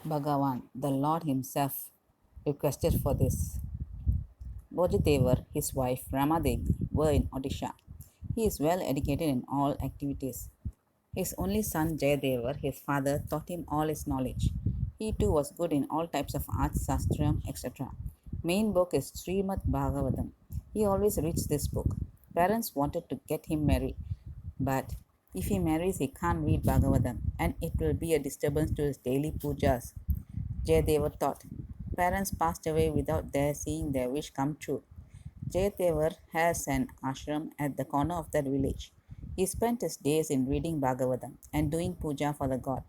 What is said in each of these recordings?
Bhagavan, the Lord Himself, requested for this. Bojadevar, his wife Ramadevi, were in Odisha. He is well educated in all activities. His only son Jeyadevar, his father, taught him all his knowledge. He too was good in all types of arts, sastram, etc. Main book is Srimad Bhagavatam. He always reads this book. Parents wanted to get him married, but if he marries, he can't read Bhagavatam, and it will be a disturbance to his daily pujas. Jayadevar thought. Parents passed away without their seeing their wish come true. Jayadevar has an ashram at the corner of that village. He spent his days in reading Bhagavatam and doing puja for the god.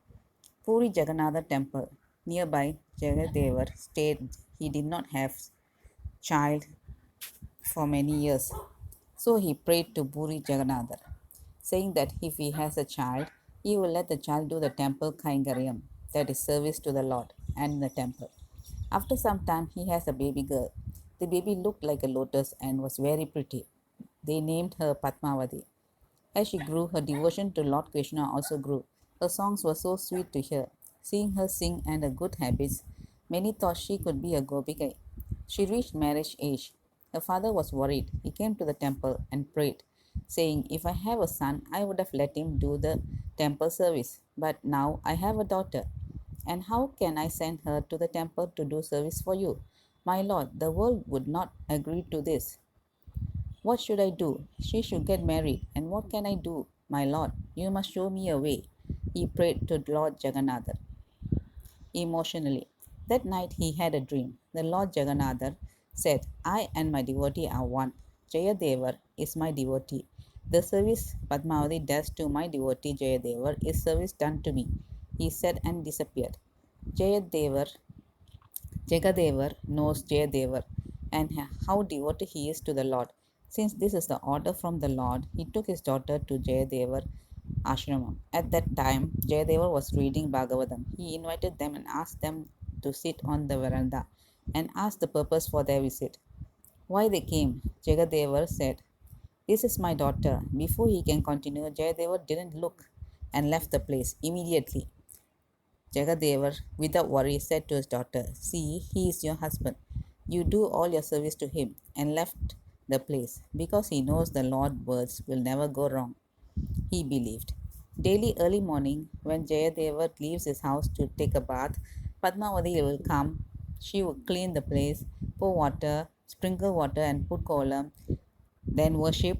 Puri Jagannatha temple nearby Jayadevar stayed. He did not have child for many years. So he prayed to Puri Jagannatha, saying that if he has a child, he will let the child do the temple kaingaryam, that is service to the Lord and the temple. After some time, he has a baby girl. The baby looked like a lotus and was very pretty. They named her Padmavati. As she grew, her devotion to Lord Krishna also grew. Her songs were so sweet to hear. Seeing her sing and her good habits, many thought she could be a Gopikai. She reached marriage age. Her father was worried. He came to the temple and prayed, saying, "If I have a son, I would have let him do the temple service. But now I have a daughter. And how can I send her to the temple to do service for you? My lord, the world would not agree to this. What should I do? She should get married. And what can I do? My lord, you must show me a way." He prayed to Lord Jagannatha emotionally. That night he had a dream. The Lord Jagannatha said, "I and my devotee are one. Jayadevar is my devotee. The service Padmavati does to my devotee Jayadevar is service done to me," he said and disappeared. Jayadevar Jegadevar knows Jayadevar and how devoted he is to the Lord. Since this is the order from the Lord, he took his daughter to Jayadevar ashramam. At that time, Jayadevar was reading Bhagavatam. He invited them and asked them to sit on the veranda and asked the purpose for their visit. Why they came, Jegadevar said, "This is my daughter." Before he can continue, Jayadevar didn't look and left the place immediately. Jagadevar, without worry, said to his daughter, "See, he is your husband. You do all your service to him," and left the place because he knows the Lord's words will never go wrong. He believed. Daily early morning, when Jayadevar leaves his house to take a bath, Padmavati will come. She will clean the place, pour water, sprinkle water, and put kolam, then worship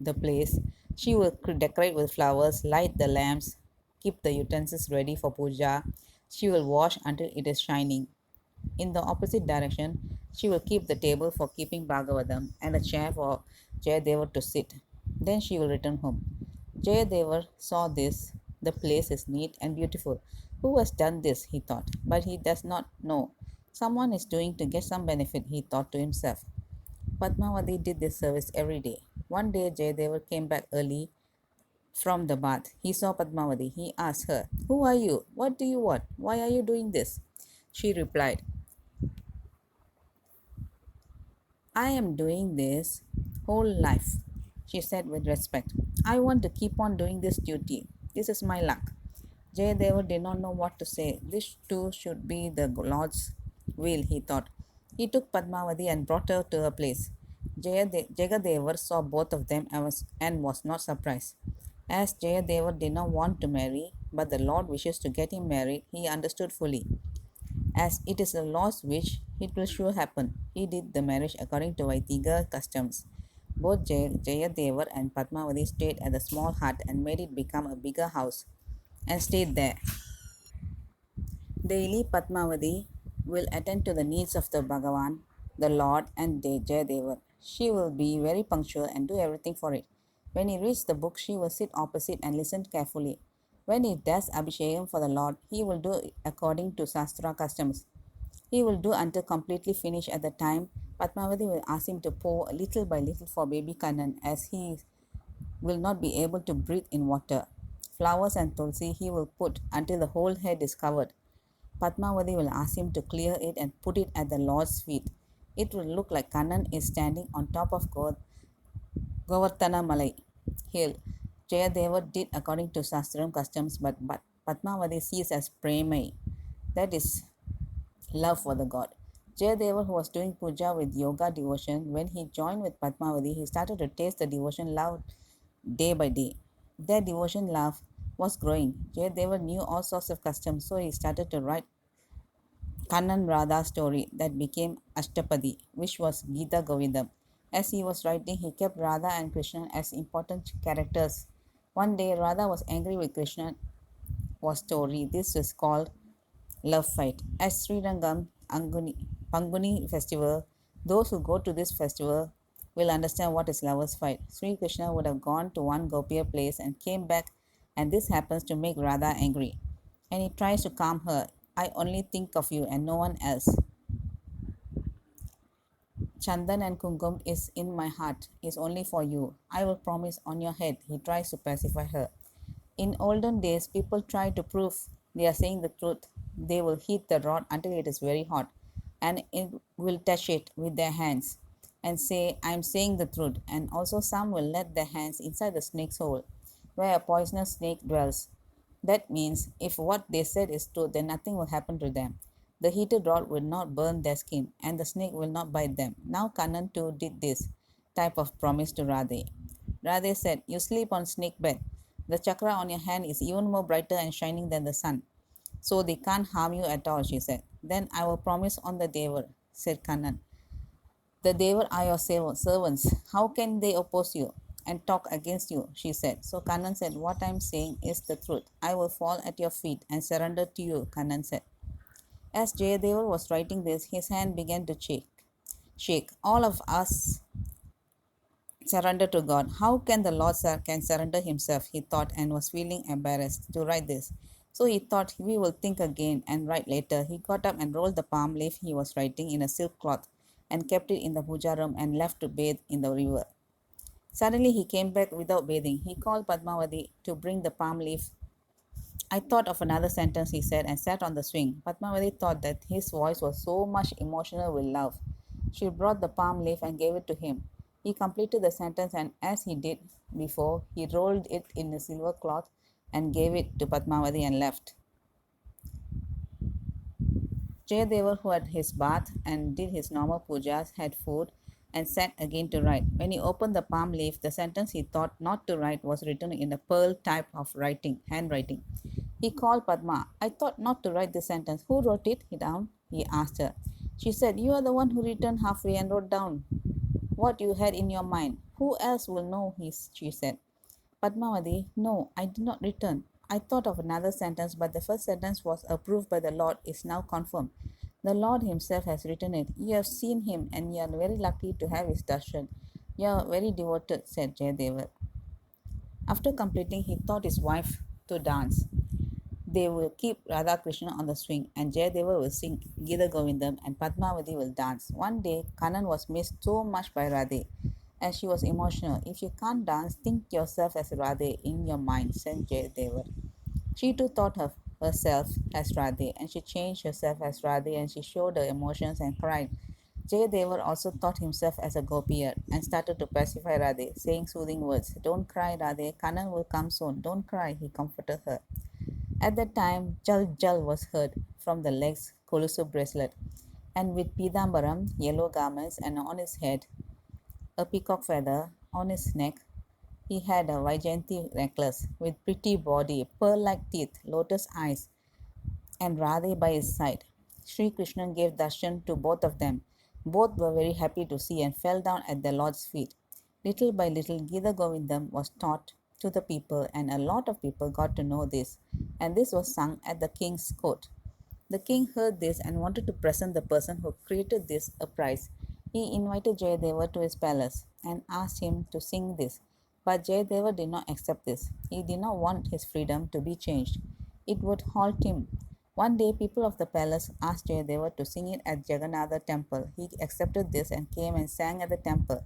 the place. She will decorate with flowers, light the lamps, keep the utensils ready for puja. She will wash until it is shining. In the opposite direction, she will keep the table for keeping Bhagavatam and a chair for Jayadevar to sit. Then she will return home. Jayadevar saw this. The place is neat and beautiful. Who has done this? He thought. But he does not know. Someone is doing to get some benefit, he thought to himself. Padmavati did this service every day. One day, Jayadevar came back early from the bath. He saw Padmavati. He asked her, "Who are you? What do you want? Why are you doing this?" She replied, "I am doing this whole life," she said with respect. "I want to keep on doing this duty. This is my luck." Jayadevar did not know what to say. This too should be the Lord's will, he thought. He took Padmavati and brought her to her place. Jagadevar saw both of them and was not surprised. As Jayadevar did not want to marry, but the Lord wishes to get him married, he understood fully. As it is the Lord's wish, it will sure happen. He did the marriage according to Vaitiga customs. Both Jayadevar and Padmavati stayed at the small hut and made it become a bigger house and stayed there. Daily, Padmavati will attend to the needs of the Bhagavan, the Lord, and Jayadevar. She will be very punctual and do everything for it. When he reads the book, she will sit opposite and listen carefully. When he does Abhishekam for the Lord, he will do according to Sastra customs. He will do until completely finished. At the time, Padmavati will ask him to pour little by little for baby Kannan, as he will not be able to breathe in water. Flowers and tulsi he will put until the whole head is covered. Padmavati will ask him to clear it and put it at the Lord's feet. It will look like Kannan is standing on top of Govardhana Malai hill. Jayadevar did according to Sastram customs, but Padmavati sees as premai, that is love for the god. Jayadeva, who was doing puja with yoga devotion, when he joined with Padmavati, he started to taste the devotion love day by day. Their devotion love was growing. Jayadeva knew all sorts of customs, so he started to write Kannan Radha story that became Ashtapadi, which was Gita Govindam. As he was writing, he kept Radha and Krishna as important characters. One day, Radha was angry with Krishna was story. This is called love fight. At Srirangam Panguni festival, those who go to this festival will understand what is lovers fight. Sri Krishna would have gone to one Gopiya place and came back, and this happens to make Radha angry. And he tries to calm her. I only think of you and no one else. Chandan and Kumkum is in my heart, is only for you. I will promise on your head. He tries to pacify her. In olden days, people try to prove they are saying the truth. They will heat the rod until it is very hot and it will touch it with their hands and say, I am saying the truth. And also, some will let their hands inside the snake's hole where a poisonous snake dwells. That means if what they said is true, then nothing will happen to them. The heated rod will not burn their skin and the snake will not bite them. Now Kannan too did this type of promise to Radhe. Radhe said, you sleep on snake bed. The chakra on your hand is even more brighter and shining than the sun. So they can't harm you at all, she said. Then I will promise on the Devar, said Kannan. The Devar are your servants. How can they oppose you and talk against you? She said. So Kannan said, what I am saying is the truth. I will fall at your feet and surrender to you, Kannan said. As Jayadevar was writing this, his hand began to shake. All of us surrender to God. How can the Lord can surrender himself? He thought and was feeling embarrassed to write this. So he thought we will think again and write later. He got up and rolled the palm leaf he was writing in a silk cloth and kept it in the puja room and left to bathe in the river. Suddenly he came back without bathing. He called Padmavati to bring the palm leaf. I thought of another sentence, he said, and sat on the swing. Padmavati thought that his voice was so much emotional with love. She brought the palm leaf and gave it to him. He completed the sentence, and as he did before, he rolled it in a silver cloth and gave it to Padmavati and left. Jayadevar, who had his bath and did his normal pujas, had food and sat again to write. When he opened the palm leaf, the sentence he thought not to write was written in a pearl type of handwriting. He called Padma. I thought not to write this sentence. Who wrote it down? He asked her. She said, you are the one who returned halfway and wrote down what you had in your mind. Who else will know? She said. Padmavati, no, I did not return. I thought of another sentence, but the first sentence was approved by the Lord, is now confirmed. The Lord himself has written it. You have seen him and you are very lucky to have his darshan. You are very devoted, said Jayadevar. After completing, he taught his wife to dance. They will keep Radha Krishna on the swing and Jayadeva will sing Gita Govindam and Padmavati will dance. One day, Kannan was missed so much by Radhe and she was emotional. If you can't dance, think yourself as Radhe in your mind, said Jayadeva. She too thought of herself as Radhe and she changed herself as Radhe and she showed her emotions and cried. Jayadevar also thought himself as a gopier and started to pacify Radhe, saying soothing words. Don't cry, Radhe. Kannan will come soon. Don't cry, he comforted her. At that time, Jal Jal was heard from the legs, Kolusu bracelet, and with Pidambaram, yellow garments, and on his head, a peacock feather, on his neck, he had a Vaijayanti necklace with pretty body, pearl-like teeth, lotus eyes, and Radhe by his side. Sri Krishna gave darshan to both of them. Both were very happy to see and fell down at their Lord's feet. Little by little, Gita Govindam was taught to the people, and a lot of people got to know this, and this was sung at the king's court. The king heard this and wanted to present the person who created this a prize. He invited Jayadeva to his palace and asked him to sing this. But Jayadeva did not accept this. He did not want his freedom to be changed. It would halt him. One day, people of the palace asked Jayadeva to sing it at Jagannatha temple. He accepted this and came and sang at the temple.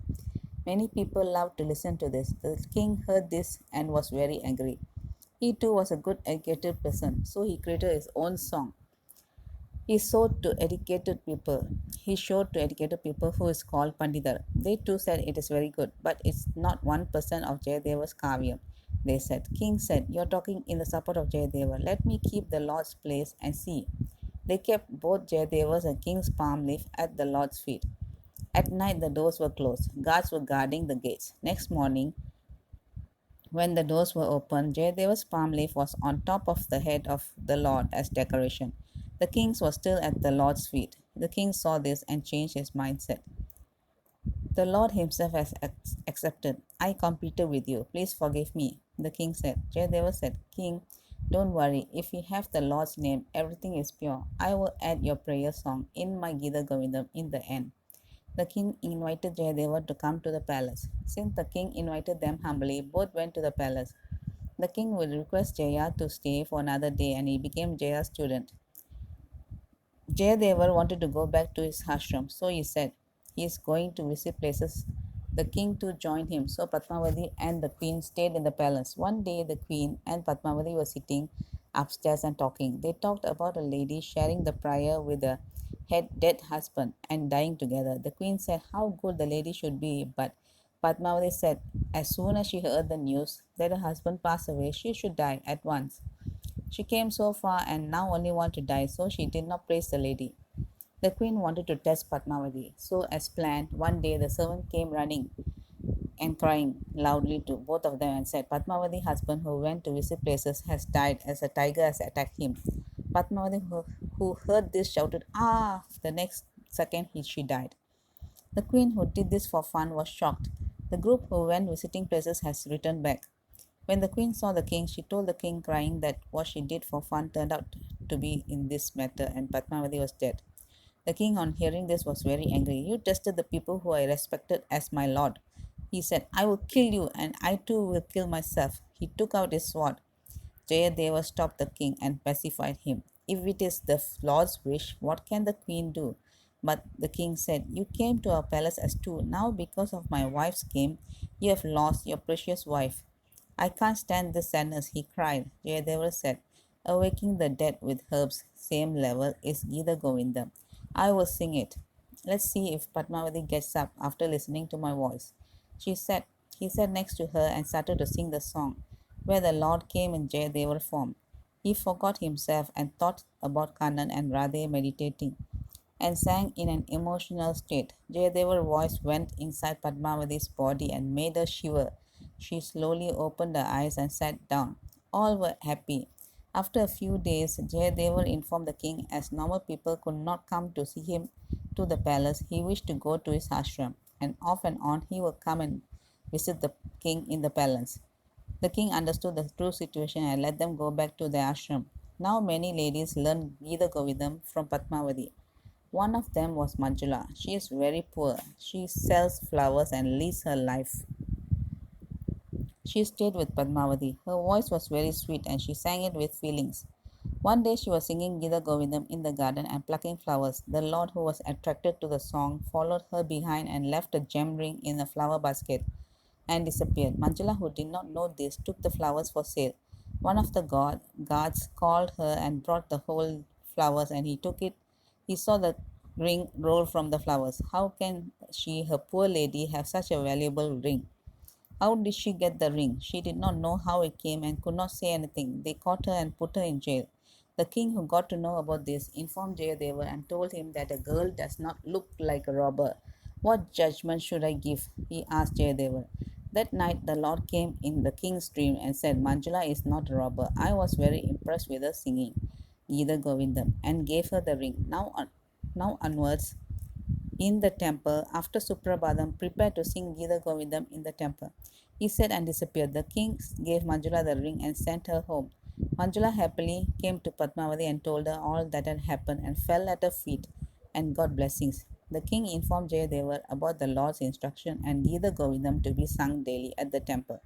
Many people loved to listen to this. The king heard this and was very angry. He too was a good educated person, so he created his own song. He showed to educated people. He showed to educated people who is called Pandidar. They too said it is very good, but it's not 1% of Jayadeva's Kavyam. they said. King said, "You're talking in the support of Jayadeva. Let me keep the Lord's place and see." They kept both Jayadeva's and King's palm leaf at the Lord's feet. At night, the doors were closed. Guards were guarding the gates. Next morning, when the doors were opened, Jayadeva's palm leaf was on top of the head of the Lord as decoration. The king's was still at the Lord's feet. The king saw this and changed his mindset. The Lord himself has accepted. I competed with you. Please forgive me. The king said. Jayadeva said, King, don't worry. If you have the Lord's name, everything is pure. I will add your prayer song in my Gita Govindam in the end. The king invited Jayadeva to come to the palace. Since the king invited them humbly, both went to the palace. The king would request Jaya to stay for another day and he became Jaya's student. Jayadevar wanted to go back to his ashram, so he said he is going to visit places. The king too joined him, so Padmavati and the queen stayed in the palace. One day, the queen and Padmavati were sitting upstairs and talking. They talked about a lady sharing the prayer with a dead husband and dying together. The queen said how good the lady should be, but Padmavati said as soon as she heard the news that her husband passed away, she should die at once. She came so far and now only want to die, so she did not praise the lady. The queen wanted to test Padmavati, so as planned, one day the servant came running and crying loudly to both of them and said, Padmavati's husband who went to visit places has died as a tiger has attacked him. Padmavati who heard this shouted, Ah! The next second she died. The queen who did this for fun was shocked. The group who went visiting places has returned back. When the queen saw the king, she told the king, crying, that what she did for fun turned out to be in this matter, and Padmavati was dead. The king, on hearing this, was very angry. You tested the people who I respected as my lord. He said, I will kill you, and I too will kill myself. He took out his sword. Jayadeva stopped the king and pacified him. If it is the Lord's wish, what can the queen do? But the king said, You came to our palace as two. Now, because of my wife's game, you have lost your precious wife. I can't stand this sadness, he cried. Jayadeva said, Awaking the dead with herbs, same level, is Gita Govindam. I will sing it. Let's see if Padmavati gets up after listening to my voice. She sat, he sat next to her and started to sing the song, where the Lord came in Jayadevar form. He forgot himself and thought about Kannan and Radhe meditating and sang in an emotional state. Jayadevar's voice went inside Padmavati's body and made her shiver. She slowly opened her eyes and sat down. All were happy. After a few days, Jayadevar informed the king as normal people could not come to see him to the palace. He wished to go to his ashram, and off and on he would come and visit the king in the palace. The king understood the true situation and let them go back to their ashram. Now many ladies learned Gita Govindam from Padmavati. One of them was Manjula. She is very poor. She sells flowers and leads her life. She stayed with Padmavati. Her voice was very sweet and she sang it with feelings. One day she was singing Gita Govindam in the garden and plucking flowers. The Lord, who was attracted to the song, followed her behind and left a gem ring in a flower basket and disappeared. Manjula, who did not know this, took the flowers for sale. One of the guards called her and brought the whole flowers, and he took it. He saw the ring roll from the flowers. How can she, her poor lady, have such a valuable ring? How did she get the ring? She did not know how it came and could not say anything. They caught her and put her in jail. The king, who got to know about this, informed Jayadeva and told him that a girl does not look like a robber. What judgment should I give? He asked Jayadeva. That night the Lord came in the king's dream and said, Manjula is not a robber. I was very impressed with her singing Gita Govindam and gave her the ring. Now onwards, in the temple, after Suprabhadam, prepared to sing Gita Govindam in the temple. He said and disappeared. The king gave Manjula the ring and sent her home. Manjula happily came to Padmavati and told her all that had happened and fell at her feet and got blessings. The king informed Jayadevar about the Lord's instruction and Gita Govindam to be sung daily at the temple.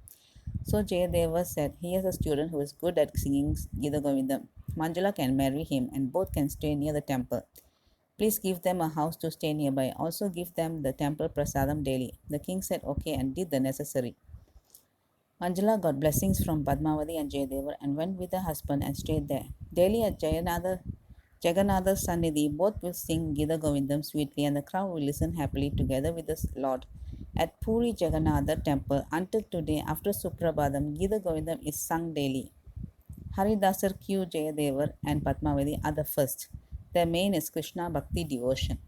So Jayadeva said, he has a student who is good at singing Gita Govindam. Manjula can marry him and both can stay near the temple. Please give them a house to stay nearby. Also give them the temple prasadam daily. The king said okay and did the necessary. Manjula got blessings from Padmavati and Jayadevar and went with her husband and stayed there. Daily at Jagannatha's Sannidhi, both will sing Gita Govindam sweetly and the crowd will listen happily together with the Lord. At Puri Jagannatha temple, until today, after Suprabhadam, Gita Govindam is sung daily. Haridasar Q. Jeyadevar and Padmavati are the first. Their main is Krishna Bhakti devotion.